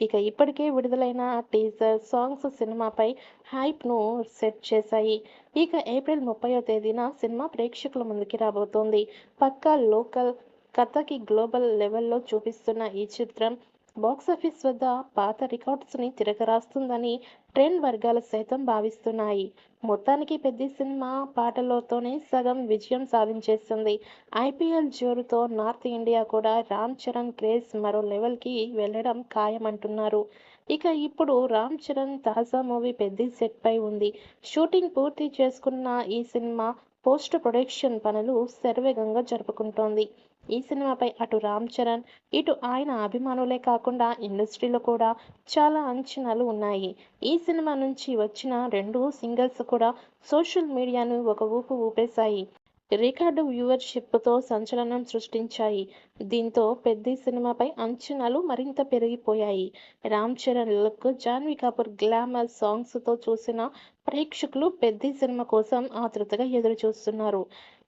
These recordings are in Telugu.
ఇక ఇప్పటికే విడుదలైన టీజర్ సాంగ్స్ సినిమాపై హైప్‌ను సెట్ చేశాయి. ఇక ఏప్రిల్ 30వ తేదీన సినిమా ప్రేక్షకుల ముందుకి రాబోతోంది. పక్కా లోకల్ కథకి గ్లోబల్ లెవెల్‌లో చూపిస్తున్న ఈ చిత్రం బాక్సాఫీస్ వద్ద పాత రికార్డ్స్‌ని తిరగరాస్తుందని ట్రేడ్ వర్గాలు సైతం భావిస్తున్నాయి. మొత్తానికి 'పెద్ది' సినిమా పాటలతోనే సగం విజయం సాధించేసింది. ఐపీఎల్ జోరుతో నార్త్ ఇండియా కూడా రామ్ చరణ్ క్రేజ్ మరో లెవెల్‌కి వెళ్లడం ఖాయమంటున్నారు. ఇక ఇప్పుడు రామ్ చరణ్ తాజా మూవీ 'పెద్ది' సెట్‌పై ఉంది. షూటింగ్ పూర్తి చేసుకున్న ఈ సినిమా పోస్ట్ ప్రొడక్షన్ పనులు శరవేగంగా జరుపుకుంటోంది. ఈ సినిమాపై అటు రామ్ చరణ్, ఇటు ఆయన అభిమానులే కాకుండా ఇండస్ట్రీలో కూడా చాలా అంచనాలు ఉన్నాయి. ఈ సినిమా నుంచి వచ్చిన 2 సింగిల్స్ కూడా సోషల్ మీడియాను ఒక ఊపు ఊపేశాయి. రికార్డు వ్యూవర్‌షిప్‌తో సంచలనం సృష్టించాయి. దీంతో 'పెద్ది' సినిమాపై అంచనాలు మరింత పెరిగిపోయాయి. రామ్ చరణ్ లుక్, జాన్వీ కపూర్ గ్లామర్ సాంగ్స్‌తో చూసిన ప్రేక్షకులు 'పెద్ది' సినిమా కోసం ఆతృతగా ఎదురుచూస్తున్నారు.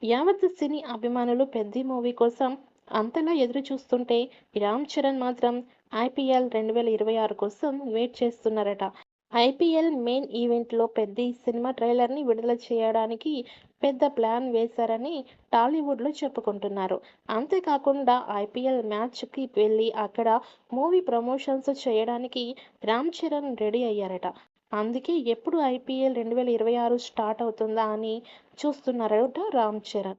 యావత్ సినీ అభిమానులు 'పెద్ది' మూవీ కోసం అంతలా ఎదురుచూస్తుంటే, రామ్ చరణ్ మాత్రం ఐపీఎల్ 2026 కోసం వెయిట్ చేస్తున్నారట. ఐపీఎల్ మెయిన్ ఈవెంట్‌లో 'పెద్ది' సినిమా ట్రైలర్‌ని విడుదల చేయడానికి పెద్ద ప్లాన్ వేశారని టాలీవుడ్‌లో చెప్పుకుంటున్నారు. అంతేకాకుండా ఐపీఎల్ మ్యాచ్‌కి వెళ్లి అక్కడ మూవీ ప్రమోషన్స్ చేయడానికి రామ్ చరణ్ రెడీ అయ్యారట. అందుకే ఎప్పుడు ఐపీఎల్ 2026 స్టార్ట్ అవుతుందా అని చూస్తున్నారట రామ్ చరణ్.